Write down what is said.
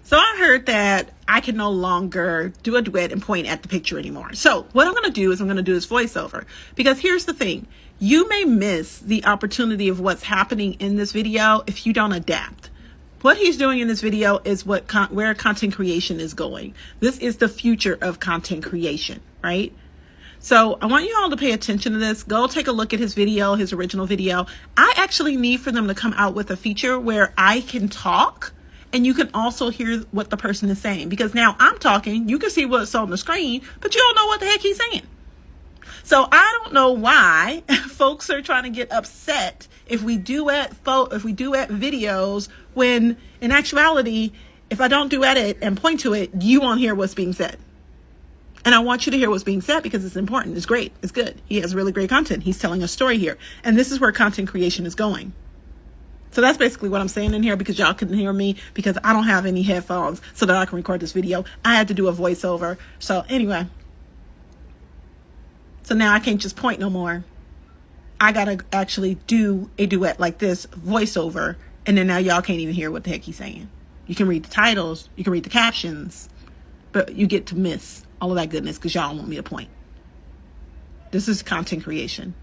So I heard that I can no longer do a duet and point at the picture anymore. So what I'm going to do is I'm going to do this voiceover, because here's the thing. You may miss the opportunity of what's happening in this video if you don't adapt. What he's doing in this video is where content creation is going. This is the future of content creation, right? So I want you all to pay attention to this. Go take a look at his video, his original video. I actually need for them to come out with a feature where I can talk and you can also hear what the person is saying, because now I'm talking, you can see what's on the screen, but you don't know what the heck he's saying. So I don't know why folks are trying to get upset if we duet videos, when in actuality, if I don't duet it and point to it, you won't hear what's being said. And I want you to hear what's being said because it's important. It's great. It's good. He has really great content. He's telling a story here. And this is where content creation is going. So that's basically what I'm saying in here, because y'all couldn't hear me because I don't have any headphones so that I can record this video. I had to do a voiceover. So anyway. So now I can't just point no more. I got to actually do a duet like this, voiceover. And then now y'all can't even hear what the heck he's saying. You can read the titles. You can read the captions. But you get to miss all of that goodness because y'all want me to point. This is content creation.